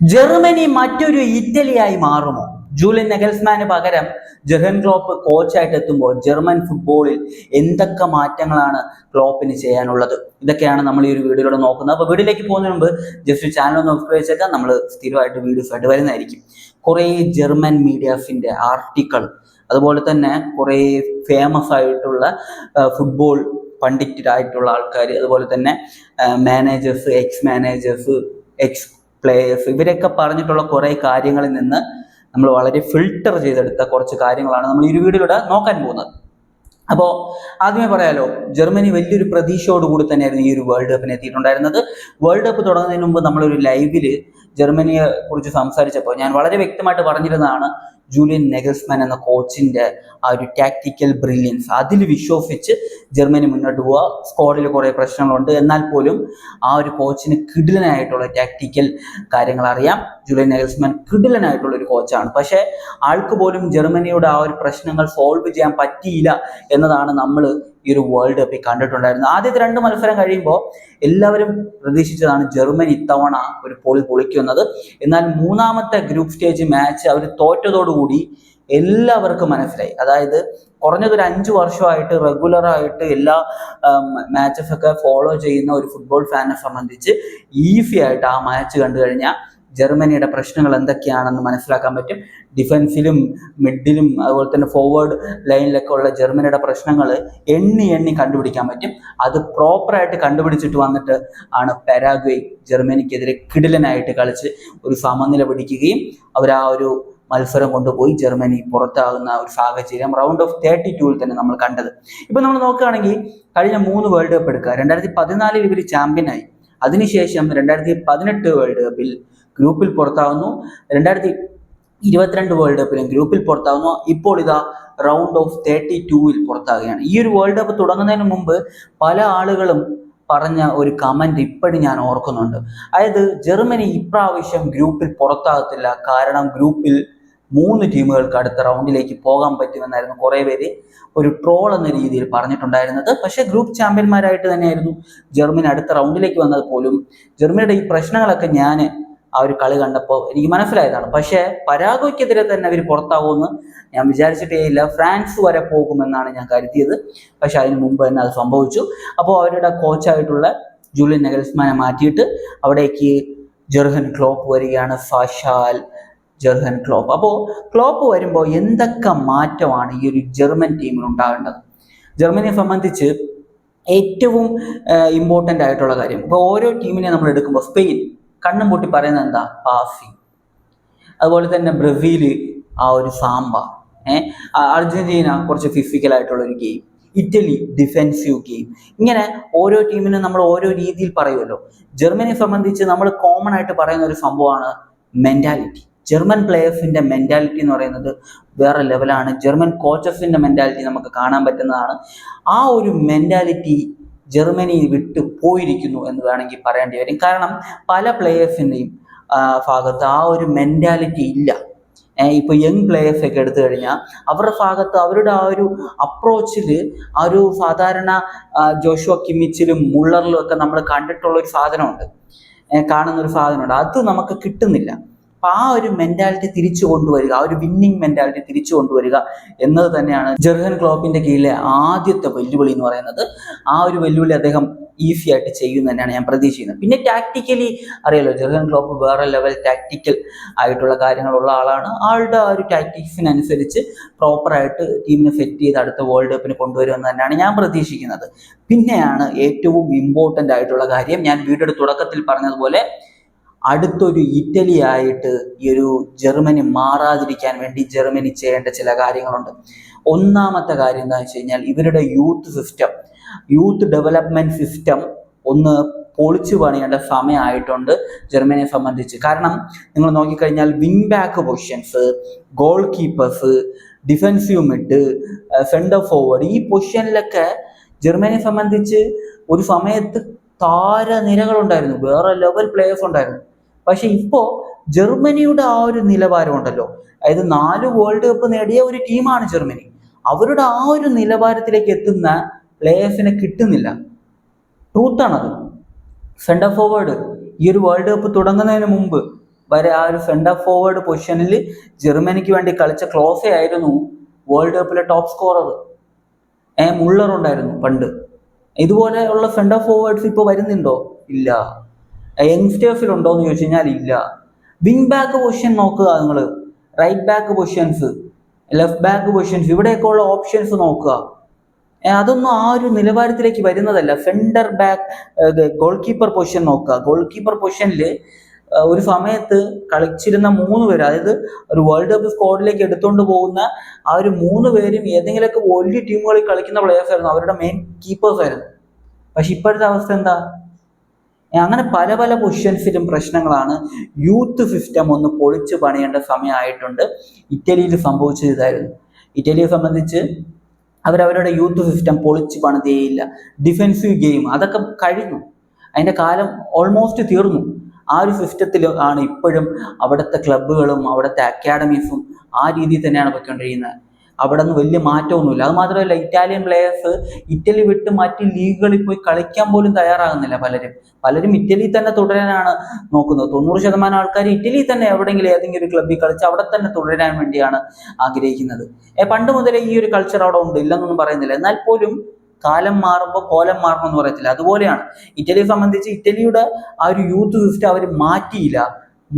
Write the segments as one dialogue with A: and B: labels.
A: Germany മറ്റൊരു ഇറ്റലിയായി മാറുമോ? Julian നെഗൽസ്മാന് പകരം ജെർഗൻ ക്ലോപ്പ് കോച്ചായിട്ട് എത്തുമ്പോൾ ജർമ്മൻ ഫുട്ബോളിൽ എന്തൊക്കെ മാറ്റങ്ങളാണ് ക്ലോപ്പിന് ചെയ്യാനുള്ളത്? ഇതൊക്കെയാണ് നമ്മൾ ഈ ഒരു വീഡിയോയിലൂടെ നോക്കുന്നത്. അപ്പോൾ വീഡിയോയിലേക്ക് പോകുന്നതിന് മുമ്പ് ജസ്റ്റ് ചാനൽ ഒന്ന് സബ്സ്ക്രൈബ് ചെയ്താൽ നമ്മൾ സ്ഥിരമായിട്ട് വീഡിയോസ് ആയിട്ട് വരുന്നതായിരിക്കും. കുറേ ജർമ്മൻ മീഡിയാസിന്റെ ആർട്ടിക്കിൾ, അതുപോലെ തന്നെ കുറേ ഫേമസ് ആയിട്ടുള്ള ഫുട്ബോൾ പണ്ഡിറ്റരായിട്ടുള്ള ആൾക്കാർ, അതുപോലെ തന്നെ managers, X managers, X players, ഇവരൊക്കെ പറഞ്ഞിട്ടുള്ള കുറേ കാര്യങ്ങളിൽ നിന്ന് നമ്മൾ വളരെ ഫിൽട്ടർ ചെയ്തെടുത്ത കുറച്ച് കാര്യങ്ങളാണ് നമ്മൾ ഈ ഒരു വീഡിയോയിലൂടെ നോക്കാൻ പോകുന്നത്. അപ്പോൾ ആദ്യമേ പറയാലോ, ജർമ്മനി വലിയൊരു പ്രതീക്ഷയോടുകൂടി തന്നെയായിരുന്നു ഈ ഒരു വേൾഡ് കപ്പിന് എത്തിയിട്ടുണ്ടായിരുന്നത്. വേൾഡ് കപ്പ് തുടങ്ങുന്നതിന് മുമ്പ് നമ്മളൊരു ലൈവില് ജർമ്മനിയെ കുറിച്ച് സംസാരിച്ചപ്പോൾ ഞാൻ വളരെ വ്യക്തമായിട്ട് പറഞ്ഞിരുന്നതാണ്, ജൂലിയൻ നെഗൽസ്മാൻ എന്ന കോച്ചിന്റെ ആ ഒരു ടാക്ടിക്കൽ ബ്രില്യൻസ്, അതിൽ വിശ്വസിച്ച് ജർമ്മനി മുന്നോട്ട് പോവുക. സ്ക്വാഡിൽ കുറേ പ്രശ്നങ്ങളുണ്ട്, എന്നാൽ പോലും ആ ഒരു കോച്ചിന് കിടിലനായിട്ടുള്ള ടാക്ടിക്കൽ കാര്യങ്ങൾ അറിയാം. ജൂലിയൻ നെഗൽസ്മാൻ കിടിലനായിട്ടുള്ള ഒരു കോച്ചാണ്. പക്ഷേ ആൾക്ക് പോലും ജർമ്മനിയുടെ ആ ഒരു പ്രശ്നങ്ങൾ സോൾവ് ചെയ്യാൻ പറ്റിയില്ല എന്നതാണ് നമ്മൾ ഈ ഒരു വേൾഡ് കപ്പിൽ കണ്ടിട്ടുണ്ടായിരുന്നത്. ആദ്യത്തെ 2 മത്സരം കഴിയുമ്പോൾ എല്ലാവരും പ്രതീക്ഷിച്ചതാണ് ജർമ്മനി ഇത്തവണ ഒരു പൊളിക്കുമെന്നത്. എന്നാൽ മൂന്നാമത്തെ ഗ്രൂപ്പ് സ്റ്റേജ് മാച്ച് അവർ തോറ്റതോടുകൂടി എല്ലാവർക്കും മനസ്സിലായി. അതായത് കുറഞ്ഞതൊരു 5 വർഷമായിട്ട് റെഗുലറായിട്ട് എല്ലാ മാച്ചസ് ഒക്കെ ഫോളോ ചെയ്യുന്ന ഒരു ഫുട്ബോൾ ഫാനെ സംബന്ധിച്ച് ഈസി ആയിട്ട് ആ മാച്ച് കണ്ടു കഴിഞ്ഞാൽ ജർമ്മനിയുടെ പ്രശ്നങ്ങൾ എന്തൊക്കെയാണെന്ന് മനസ്സിലാക്കാൻ പറ്റും. ഡിഫൻസിലും മിഡിലും അതുപോലെ തന്നെ ഫോർവേഡ് ലൈനിലൊക്കെ ഉള്ള ജർമ്മനിയുടെ പ്രശ്നങ്ങൾ എണ്ണി കണ്ടുപിടിക്കാൻ പറ്റും. അത് പ്രോപ്പറായിട്ട് കണ്ടുപിടിച്ചിട്ട് വന്നിട്ട് ആണ് പാരാഗ്വേ ജർമ്മനിക്കെതിരെ കിടിലനായിട്ട് കളിച്ച് ഒരു സമനില പിടിക്കുകയും അവർ ആ ഒരു മത്സരം കൊണ്ടുപോയി ജർമ്മനി പുറത്താകുന്ന ഒരു സാഹചര്യം റൗണ്ട് ഓഫ് 32 തന്നെ നമ്മൾ കണ്ടത്. ഇപ്പൊ നമ്മൾ നോക്കുകയാണെങ്കിൽ കഴിഞ്ഞ 3 വേൾഡ് കപ്പ് എടുക്കുക. 2014 ഇവർ ചാമ്പ്യനായി. അതിനുശേഷം 2018 വേൾഡ് കപ്പിൽ ഗ്രൂപ്പിൽ പുറത്താവുന്നു. 2022 വേൾഡ് കപ്പിലും ഗ്രൂപ്പിൽ പുറത്താവുന്നു. ഇപ്പോൾ ഇതാ റൗണ്ട് ഓഫ് 32 പുറത്താകുകയാണ്. ഈ ഒരു വേൾഡ് കപ്പ് തുടങ്ങുന്നതിന് മുമ്പ് പല ആളുകളും പറഞ്ഞ ഒരു കമന്റ് ഇപ്പോഴും ഞാൻ ഓർക്കുന്നുണ്ട്. അതായത് ജർമ്മനി ഇപ്രാവശ്യം ഗ്രൂപ്പിൽ പുറത്താകത്തില്ല, കാരണം ഗ്രൂപ്പിൽ 3 ടീമുകൾക്ക് അടുത്ത റൗണ്ടിലേക്ക് പോകാൻ പറ്റുമെന്നായിരുന്നു കുറേ പേര് ഒരു ട്രോൾ എന്ന രീതിയിൽ പറഞ്ഞിട്ടുണ്ടായിരുന്നത്. പക്ഷേ ഗ്രൂപ്പ് ചാമ്പ്യന്മാരായിട്ട് തന്നെയായിരുന്നു ജർമ്മനി അടുത്ത റൗണ്ടിലേക്ക് വന്നത്. പോലും ജർമ്മനിയുടെ ഈ പ്രശ്നങ്ങളൊക്കെ ഞാൻ ആ ഒരു കളി കണ്ടപ്പോൾ എനിക്ക് മനസ്സിലായതാണ്. പക്ഷേ പരാഗ്വേക്കെതിരെ തന്നെ അവർ പുറത്താകുമെന്ന് ഞാൻ വിചാരിച്ചിട്ടേ ഇല്ല. ഫ്രാൻസ് വരെ പോകുമെന്നാണ് ഞാൻ കരുതിയത്. പക്ഷെ അതിന് മുമ്പ് തന്നെ അത് സംഭവിച്ചു. അപ്പോൾ അവരുടെ കോച്ചായിട്ടുള്ള ജൂലിയൻ നെഗൽസ്മാനെ മാറ്റിയിട്ട് അവിടേക്ക് ജെർഗൻ ക്ലോപ്പ് വരികയാണ്. ഫാഷാൽ ജെർഗൻ ക്ലോപ്പ്. അപ്പോൾ ക്ലോപ്പ് വരുമ്പോൾ എന്തൊക്കെ മാറ്റമാണ് ഈ ഒരു ജർമ്മൻ ടീമിന് ഉണ്ടാകേണ്ടത്? ജർമ്മനിയെ സംബന്ധിച്ച് ഏറ്റവും ഇമ്പോർട്ടൻ്റ് ആയിട്ടുള്ള കാര്യം, ഇപ്പോൾ ഓരോ ടീമിനെ നമ്മൾ എടുക്കുമ്പോൾ സ്പെയിൻ കണ്ണും പൊട്ടി പറയുന്നത് എന്താ? പാസിങ്. അതുപോലെ തന്നെ ബ്രസീല് ആ ഒരു സാമ്പ, അർജന്റീന കുറച്ച് ഫിസിക്കൽ ആയിട്ടുള്ള ഒരു ഗെയിം, ഇറ്റലി ഡിഫെൻസീവ് ഗെയിം. ഇങ്ങനെ ഓരോ ടീമിനും നമ്മൾ ഓരോ രീതിയിൽ പറയുമല്ലോ. ജർമ്മനിയെ സംബന്ധിച്ച് നമ്മൾ കോമൺ ആയിട്ട് പറയുന്ന ഒരു സംഭവമാണ് മെന്റാലിറ്റി. ജർമ്മൻ പ്ലേയേഴ്സിന്റെ മെന്റാലിറ്റി എന്ന് പറയുന്നത് വേറെ ലെവലാണ്. ജർമ്മൻ കോച്ചസിന്റെ മെന്റാലിറ്റി നമുക്ക് കാണാൻ പറ്റുന്നതാണ്. ആ ഒരു മെന്റാലിറ്റി ജർമ്മനി വിട്ടു പോയിരിക്കുന്നു എന്ന് വേണമെങ്കിൽ പറയേണ്ടി വരും. കാരണം പല പ്ലേയേഴ്സിൻ്റെയും ഭാഗത്ത് ആ ഒരു മെന്റാലിറ്റി ഇല്ല. ഇപ്പൊ യങ് പ്ലേയേഴ്സ് ഒക്കെ എടുത്തു കഴിഞ്ഞാൽ അവരുടെ ഭാഗത്ത് അവരുടെ ആ ഒരു അപ്രോച്ചിൽ ആ ഒരു സാധാരണ ജോഷുവ കിമ്മിച്ചിലും മുള്ളറിലും ഒക്കെ നമ്മൾ കണ്ടിട്ടുള്ള ഒരു സാധനമുണ്ട്, കാണുന്ന ഒരു സാധനമുണ്ട്. അത് നമുക്ക് കിട്ടുന്നില്ല. അപ്പൊ ആ ഒരു മെന്റാലിറ്റി തിരിച്ചു കൊണ്ടുവരിക, ആ ഒരു വിന്നിങ് മെന്റാലിറ്റി തിരിച്ചു കൊണ്ടുവരിക എന്നത് തന്നെയാണ് ജെർഗൻ ക്ലോപ്പിന്റെ കീഴിലെ ആദ്യത്തെ വെല്ലുവിളി എന്ന് പറയുന്നത്. ആ ഒരു വെല്ലുവിളി അദ്ദേഹം ഈസി ആയിട്ട് ചെയ്യുമെന്ന് തന്നെയാണ് ഞാൻ പ്രതീക്ഷിക്കുന്നത്. പിന്നെ ടാക്ടിക്കലി അറിയാലോ, ജെർഗൻ ക്ലോപ്പ് വേറെ ലെവൽ ടാക്ടിക്കൽ ആയിട്ടുള്ള കാര്യങ്ങളുള്ള ആളാണ്. ആളുടെ ആ ഒരു ടാക്ടിക്സിനനുസരിച്ച് പ്രോപ്പറായിട്ട് ടീമിനെ സെറ്റ് ചെയ്ത് അടുത്ത വേൾഡ് കപ്പിന് കൊണ്ടുവരുമെന്ന് തന്നെയാണ് ഞാൻ പ്രതീക്ഷിക്കുന്നത്. പിന്നെയാണ് ഏറ്റവും ഇമ്പോർട്ടൻ്റ് ആയിട്ടുള്ള കാര്യം, ഞാൻ വീഡിയോയുടെ തുടക്കത്തിൽ പറഞ്ഞതുപോലെ അടുത്തൊരു ഇറ്റലി ആയിട്ട് ഈ ഒരു ജർമ്മനി മാറാതിരിക്കാൻ വേണ്ടി ജർമ്മനി ചെയ്യേണ്ട ചില കാര്യങ്ങളുണ്ട്. ഒന്നാമത്തെ കാര്യം എന്താണെന്ന് വെച്ച് കഴിഞ്ഞാൽ ഇവരുടെ യൂത്ത് ഡെവലപ്മെന്റ് സിസ്റ്റം ഒന്ന് പൊളിച്ചു പണിയേണ്ട സമയമായിട്ടുണ്ട് ജർമ്മനിയെ സംബന്ധിച്ച്. കാരണം നിങ്ങൾ നോക്കിക്കഴിഞ്ഞാൽ wing back positions, goal keepers, defensive mid, centre forward, ഈ പൊസിഷനിലൊക്കെ ജർമ്മനിയെ സംബന്ധിച്ച് ഒരു സമയത്ത് താരനിരകളുണ്ടായിരുന്നു, വേറെ ലെവൽ പ്ലേയേഴ്സ് ഉണ്ടായിരുന്നു. പക്ഷെ ഇപ്പോ ജർമ്മനിയുടെ ആ ഒരു നിലവാരം ഉണ്ടല്ലോ, അതായത് 4 വേൾഡ് കപ്പ് നേടിയ ഒരു ടീമാണ് ജർമ്മനി. അവരുടെ ആ ഒരു നിലവാരത്തിലേക്ക് എത്തുന്ന പ്ലേയേഴ്സിനെ കിട്ടുന്നില്ല. ട്രൂത്താണത്. സെന്റർ ഫോർവേഡ് ഈ ഒരു വേൾഡ് കപ്പ് തുടങ്ങുന്നതിന് മുമ്പ് വരെ ആ ഒരു സെന്റർ ഫോർവേഡ് പൊസിഷനിൽ ജർമ്മനിക്ക് വേണ്ടി കളിച്ച ക്ലോസെ ആയിരുന്നു വേൾഡ് കപ്പിലെ ടോപ്പ് സ്കോറർ. മുള്ളർ ഉണ്ടായിരുന്നു പണ്ട്. ഇതുപോലെ ഉള്ള സെന്റർ ഫോർവേഡ്സ് ഇപ്പോൾ വരുന്നുണ്ടോ? ഇല്ല. യങ്സ്റ്റേഴ്സിലുണ്ടോ എന്ന് ചോദിച്ചു കഴിഞ്ഞാൽ ഇല്ല. വിങ് ബാക്ക് പൊസിഷൻ നോക്കുക നിങ്ങൾ, right back positions, left back positions, ഇവിടെയൊക്കെ ഉള്ള ഓപ്ഷൻസ് നോക്കുക. അതൊന്നും ആ ഒരു നിലവാരത്തിലേക്ക് വരുന്നതല്ല. Centre back, goal keeper position നോക്കുക. ഗോൾ കീപ്പർ പൊസിഷനിൽ ഒരു സമയത്ത് കളിച്ചിരുന്ന 3 പേര്, അതായത് ഒരു വേൾഡ് കപ്പ് സ്ക്വാഡിലേക്ക് എടുത്തുകൊണ്ട് പോകുന്ന ആ ഒരു 3 പേരും ഏതെങ്കിലുമൊക്കെ വലിയ ടീമുകളിൽ കളിക്കുന്ന പ്ലേയേഴ്സ് ആയിരുന്നു, അവരുടെ മെയിൻ കീപ്പേഴ്സ് ആയിരുന്നു. പക്ഷെ ഇപ്പോഴത്തെ അവസ്ഥ എന്താ? അങ്ങനെ പല പല പൊസിഷൻസിലും പ്രശ്നങ്ങളാണ്. യൂത്ത് സിസ്റ്റം ഒന്ന് പൊളിച്ചു പണിയേണ്ട സമയമായിട്ടുണ്ട്. ഇറ്റലിയിൽ സംഭവിച്ചത് ഇതായിരുന്നു. ഇറ്റലിയെ സംബന്ധിച്ച് അവരവരുടെ യൂത്ത് സിസ്റ്റം പൊളിച്ച് പണിതേയില്ല. ഡിഫെൻസീവ് ഗെയിം അതൊക്കെ കഴിഞ്ഞു, അതിൻ്റെ കാലം ഓൾമോസ്റ്റ് തീർന്നു. ആ ഒരു സിസ്റ്റത്തിൽ ആണ് ഇപ്പോഴും അവിടുത്തെ ക്ലബ്ബുകളും അവിടുത്തെ അക്കാഡമീസും ആ രീതിയിൽ തന്നെയാണ് പോയിക്കൊണ്ടിരിക്കുന്നത്. അവിടെ നിന്ന് വലിയ മാറ്റമൊന്നുമില്ല. അത് മാത്രമല്ല, ഇറ്റാലിയൻ പ്ലേയേഴ്സ് ഇറ്റലി വിട്ട് മറ്റ് ലീഗുകളിൽ പോയി കളിക്കാൻ പോലും തയ്യാറാകുന്നില്ല. പലരും ഇറ്റലിയിൽ തന്നെ തുടരാനാണ് നോക്കുന്നത്. 90% ആൾക്കാർ ഇറ്റലിയിൽ തന്നെ എവിടെയെങ്കിലും ഏതെങ്കിലും ഒരു ക്ലബ്ബിൽ കളിച്ച് അവിടെ തന്നെ തുടരാൻ വേണ്ടിയാണ് ആഗ്രഹിക്കുന്നത്. പണ്ട് മുതലേ ഈ ഒരു കൾച്ചർ അവിടെ ഉണ്ട്, ഇല്ലെന്നൊന്നും പറയുന്നില്ല. എന്നാൽ പോലും കാലം മാറുമ്പോൾ കോലം മാറണം എന്ന് പറയത്തില്ല, അതുപോലെയാണ് ഇറ്റലിയെ സംബന്ധിച്ച്. ഇറ്റലിയുടെ ആ ഒരു യൂത്ത് സിസ്റ്റം അവർ മാറ്റിയില്ല.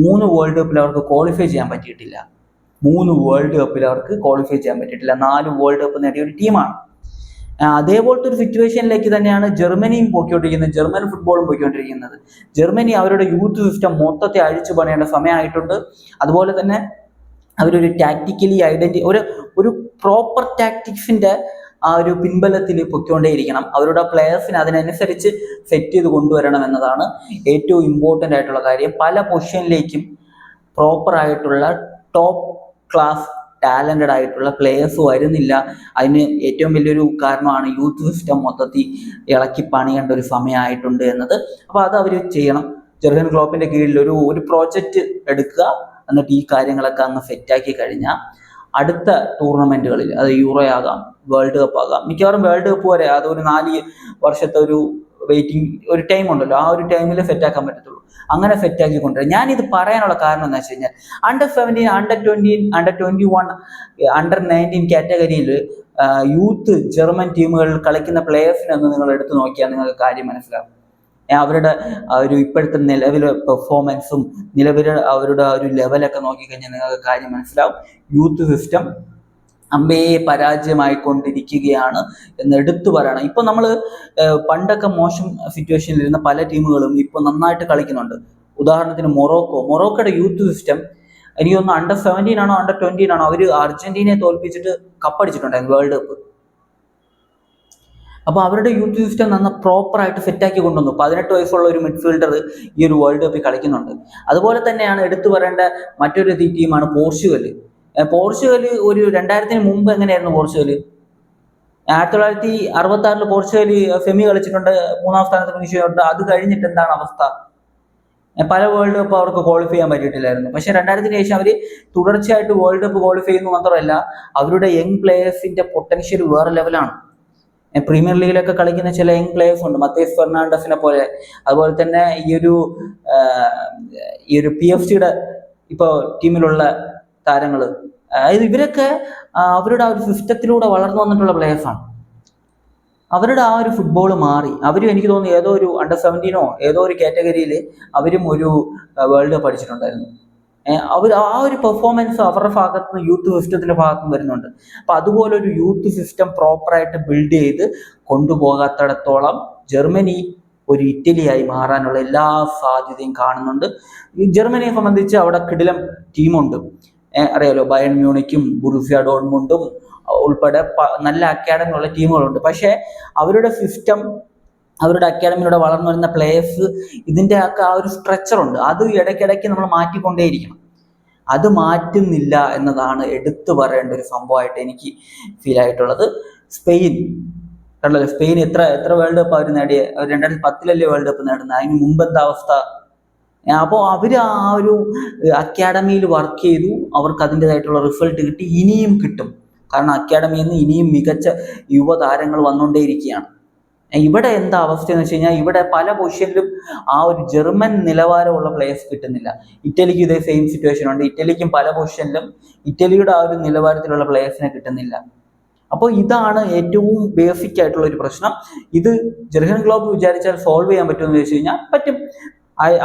A: 3 വേൾഡ് കപ്പിൽ അവർക്ക് ക്വാളിഫൈ ചെയ്യാൻ പറ്റിയിട്ടില്ല. 3 വേൾഡ് കപ്പിൽ അവർക്ക് ക്വാളിഫൈ ചെയ്യാൻ പറ്റിയിട്ടില്ല. 4 വേൾഡ് കപ്പ് നേടിയ ഒരു ടീമാണ്. അതേപോലത്തെ ഒരു സിറ്റുവേഷനിലേക്ക് തന്നെയാണ് ജർമ്മനിയും പോയിക്കൊണ്ടിരിക്കുന്നത്, ജർമ്മൻ ഫുട്ബോളും പോയിക്കൊണ്ടിരിക്കുന്നത്. ജർമ്മനി അവരുടെ യൂത്ത് സിസ്റ്റം മൊത്തത്തെ അഴിച്ചു പണിയേണ്ട സമയമായിട്ടുണ്ട്. അതുപോലെ തന്നെ അവരൊരു ടാക്ടിക്കലി ഒരു പ്രോപ്പർ ടാക്ടിക്സിന്റെ ആ ഒരു പിൻബലത്തിൽ പൊയ്ക്കൊണ്ടേയിരിക്കണം. അവരുടെ പ്ലെയേഴ്സിന് അതിനനുസരിച്ച് സെറ്റ് ചെയ്ത് കൊണ്ടുവരണം എന്നതാണ് ഏറ്റവും ഇമ്പോർട്ടൻ്റ് ആയിട്ടുള്ള കാര്യം. പല പൊസിഷനിലേക്കും പ്രോപ്പർ ആയിട്ടുള്ള ടോപ്പ് ക്ലാസ് ടാലന്റഡ് ആയിട്ടുള്ള പ്ലേയേഴ്സ് വരുന്നില്ല. അതിന് ഏറ്റവും വലിയൊരു കാരണമാണ് യൂത്ത് സിസ്റ്റം മൊത്തത്തിൽ ഇളക്കി പണിയേണ്ട ഒരു സമയമായിട്ടുണ്ട് എന്നത്. അപ്പോൾ അത് അവർ ചെയ്യണം. ജെർഗൻ ക്ലോപ്പിന്റെ കീഴിൽ ഒരു പ്രോജക്റ്റ് എടുക്കുക, എന്നിട്ട് ഈ കാര്യങ്ങളൊക്കെ അങ്ങ് സെറ്റാക്കി കഴിഞ്ഞാൽ അടുത്ത ടൂർണമെന്റുകളിൽ, അത് യൂറോ ആകാം, വേൾഡ് കപ്പ് ആകാം, മിക്കവാറും വേൾഡ് കപ്പ് വരെ അതൊരു 4 വർഷത്തെ ഒരു വെയിറ്റിംഗ് ഒരു ടൈം ഉണ്ടല്ലോ, ആ ഒരു ടൈമിൽ സെറ്റാക്കാൻ പറ്റത്തുള്ളൂ. അങ്ങനെ സെറ്റാക്കി കൊണ്ടുവരാം. ഞാനിത് പറയാനുള്ള കാരണം എന്താ വെച്ച് കഴിഞ്ഞാൽ, അണ്ടർ 17, അണ്ടർ 20, അണ്ടർ 21, അണ്ടർ 19 കാറ്റഗറിയിൽ യൂത്ത് ജർമ്മൻ ടീമുകളിൽ കളിക്കുന്ന പ്ലേയേഴ്സിനൊന്ന് നിങ്ങൾ എടുത്തു നോക്കിയാൽ നിങ്ങൾക്ക് കാര്യം മനസ്സിലാവും. അവരുടെ ഒരു ഇപ്പോഴത്തെ നിലവിലെ പെർഫോമൻസും അവരുടെ ഒരു ലെവലൊക്കെ നോക്കിക്കഴിഞ്ഞാൽ നിങ്ങൾക്ക് കാര്യം മനസ്സിലാവും. യൂത്ത് സിസ്റ്റം അമ്പയെ പരാജയമായിക്കൊണ്ടിരിക്കുകയാണ് എന്ന് എടുത്തു പറയണം. ഇപ്പൊ നമ്മൾ പണ്ടൊക്കെ മോശം സിറ്റുവേഷനിലിരുന്ന പല ടീമുകളും ഇപ്പൊ നന്നായിട്ട് കളിക്കുന്നുണ്ട്. ഉദാഹരണത്തിന് മൊറോക്കോയുടെ യൂത്ത് സിസ്റ്റം എനിക്ക് തോന്നുന്നു അണ്ടർ 17 ആണോ അണ്ടർ 20 ആണോ അവർ അർജന്റീനയെ തോൽപ്പിച്ചിട്ട് കപ്പടിച്ചിട്ടുണ്ടായിരുന്നു വേൾഡ് കപ്പ്. അപ്പോൾ അവരുടെ യൂത്ത് സിസ്റ്റം പ്രോപ്പറായിട്ട് സെറ്റാക്കി കൊണ്ടുവന്നു. 18 വയസ്സുള്ള ഒരു മിഡ്ഫീൽഡർ ഈ ഒരു വേൾഡ് കപ്പിൽ കളിക്കുന്നുണ്ട്. അതുപോലെ തന്നെയാണ് എടുത്തു പറയേണ്ട മറ്റൊരു ടീമാണ് പോർച്ചുഗൽ. ഒരു 2000 മുമ്പ് എങ്ങനെയായിരുന്നു പോർച്ചുഗൽ? 1966 പോർച്ചുഗൽ സെമി കളിച്ചിട്ടുണ്ട്, 3ാം സ്ഥാനത്ത് ഫിനിഷ് ചെയ്തിട്ടുണ്ട്. അത് കഴിഞ്ഞിട്ട് എന്താണ് അവസ്ഥ? പല വേൾഡ് കപ്പ് അവർക്ക് ക്വാളിഫൈ ചെയ്യാൻ പറ്റിയിട്ടില്ലായിരുന്നു. പക്ഷെ 2000 ശേഷം അവർ തുടർച്ചയായിട്ട് വേൾഡ് കപ്പ് ക്വാളിഫൈ ചെയ്യുന്നു മാത്രമല്ല, അവരുടെ യങ് പ്ലേയേഴ്സിന്റെ പൊട്ടൻഷ്യൽ വേറെ ലെവലാണ്. പ്രീമിയർ ലീഗിലൊക്കെ കളിക്കുന്ന ചില യങ് പ്ലേയേഴ്സ് ഉണ്ട്, മത്തേസ് ഫെർണാണ്ടസിനെ പോലെ. അതുപോലെ തന്നെ ഈ ഒരു PSG ഇപ്പോൾ ടീമിലുള്ള താരങ്ങൾ, അതായത് ഇവരൊക്കെ അവരുടെ ആ ഒരു സിസ്റ്റത്തിലൂടെ വളർന്നു വന്നിട്ടുള്ള പ്ലേയേഴ്സാണ്. അവരുടെ ആ ഒരു ഫുട്ബോൾ മാറി. അവരും എനിക്ക് തോന്നുന്നു ഏതോ ഒരു അണ്ടർ 17 ഏതോ ഒരു കാറ്റഗറിയിൽ അവരും ഒരു വേൾഡ് കപ്പ് അടിച്ചിട്ടുണ്ടായിരുന്നു. അവർ ആ ഒരു പെർഫോമൻസ് അവരുടെ ഭാഗത്ത് നിന്ന് യൂത്ത് സിസ്റ്റത്തിന്റെ ഭാഗത്ത് നിന്ന് വരുന്നുണ്ട്. അപ്പൊ അതുപോലെ ഒരു യൂത്ത് സിസ്റ്റം പ്രോപ്പറായിട്ട് ബിൽഡ് ചെയ്ത് കൊണ്ടുപോകാത്തിടത്തോളം ജർമ്മനി ഒരു ഇറ്റലിയായി മാറാനുള്ള എല്ലാ സാധ്യതയും കാണുന്നുണ്ട്. ഈ ജർമ്മനിയെ സംബന്ധിച്ച് അവിടെ കിടിലം ടീമുണ്ട്, അറിയാലോ. ബയൺ മ്യൂണിക്കും ബൊറൂസിയ ഡോർട്ട്മുണ്ടും ഉൾപ്പെടെ നല്ല അക്കാഡമി ഉള്ള ടീമുകളുണ്ട്. പക്ഷേ അവരുടെ സിസ്റ്റം, അവരുടെ അക്കാഡമിയിലൂടെ വളർന്നു വരുന്ന പ്ലേയേഴ്സ്, ഇതിൻ്റെ ഒക്കെ ആ ഒരു സ്ട്രക്ചറുണ്ട്, അത് ഇടയ്ക്കിടയ്ക്ക് നമ്മൾ മാറ്റിക്കൊണ്ടേയിരിക്കണം. അത് മാറ്റുന്നില്ല എന്നതാണ് എടുത്തു പറയേണ്ട ഒരു സംഭവമായിട്ട് എനിക്ക് ഫീൽ ആയിട്ടുള്ളത്. സ്പെയിൻ കണ്ടല്ലോ, സ്പെയിൻ എത്ര വേൾഡ് കപ്പ് അവർ നേടിയ? 2010 വേൾഡ് കപ്പ് നേടുന്നത്. അതിന് മുമ്പ് എന്താ അവസ്ഥ? അപ്പോൾ അവർ ആ ഒരു അക്കാഡമിയിൽ വർക്ക് ചെയ്തു, അവർക്ക് അതിൻ്റെതായിട്ടുള്ള റിസൾട്ട് കിട്ടി, ഇനിയും കിട്ടും. കാരണം അക്കാഡമിയിൽ നിന്ന് ഇനിയും മികച്ച യുവതാരങ്ങൾ വന്നുകൊണ്ടേയിരിക്കുകയാണ്. ഇവിടെ എന്താ അവസ്ഥ എന്ന് വെച്ച് കഴിഞ്ഞാൽ ഇവിടെ പല പൊസിഷനിലും ആ ഒരു ജർമ്മൻ നിലവാരമുള്ള പ്ലേയേഴ്സ് കിട്ടുന്നില്ല. ഇറ്റലിക്ക് ഇതേ സെയിം സിറ്റുവേഷൻ ഉണ്ട്. ഇറ്റലിക്കും പല പൊസിഷനിലും ഇറ്റലിയുടെ ആ ഒരു നിലവാരത്തിലുള്ള പ്ലേയേഴ്സിനെ കിട്ടുന്നില്ല. അപ്പോൾ ഇതാണ് ഏറ്റവും ബേസിക് ആയിട്ടുള്ള ഒരു പ്രശ്നം. ഇത് ജർഗൻ ക്ലോപ്പ് വിചാരിച്ചാൽ സോൾവ് ചെയ്യാൻ പറ്റുമെന്ന് ചോദിച്ചു കഴിഞ്ഞാൽ പറ്റും.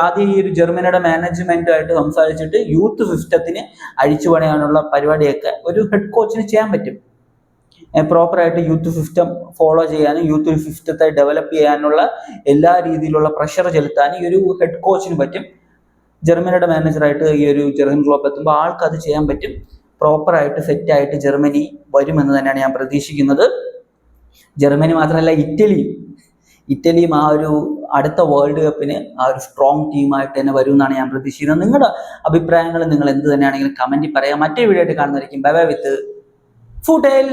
A: ആദ്യം ഈ ഒരു ജർമ്മനിയുടെ മാനേജ്മെന്റുമായിട്ട് സംസാരിച്ചിട്ട് യൂത്ത് സിസ്റ്റത്തിന് അഴിച്ചു പണിയാനുള്ള പരിപാടിയൊക്കെ ഒരു ഹെഡ് കോച്ചിന് ചെയ്യാൻ പറ്റും. പ്രോപ്പറായിട്ട് യൂത്ത് സിസ്റ്റം ഫോളോ ചെയ്യാനും യൂത്ത് സിസ്റ്റത്തെ ഡെവലപ്പ് ചെയ്യാനുള്ള എല്ലാ രീതിയിലുള്ള പ്രഷർ ചെലുത്താനും ഈ ഒരു ഹെഡ് കോച്ചിന് പറ്റും. ജർമ്മനിയുടെ മാനേജറായിട്ട് ഈ ഒരു ജർഗൻ ക്ലോപ്പ് എത്തുമ്പോൾ ആൾക്ക് അത് ചെയ്യാൻ പറ്റും. പ്രോപ്പറായിട്ട് സെറ്റായിട്ട് ജർമ്മനി വരുമെന്ന് തന്നെയാണ് ഞാൻ പ്രതീക്ഷിക്കുന്നത്. ജർമ്മനി മാത്രമല്ല ഇറ്റലിയും ആ ഒരു അടുത്ത വേൾഡ് കപ്പിന് ആ ഒരു സ്ട്രോങ് ടീമായിട്ട് തന്നെ വരും എന്നാണ് ഞാൻ പ്രതീക്ഷിക്കുന്നത്. നിങ്ങളുടെ അഭിപ്രായങ്ങൾ നിങ്ങൾ എന്ത് തന്നെയാണെങ്കിലും കമന്റിൽ പറയാം. മറ്റൊരു വീഡിയോ ആയിട്ട് കാണുന്നതായിരിക്കും. ബൈ ബൈ വിത്ത് ഫുട്ബോൾ.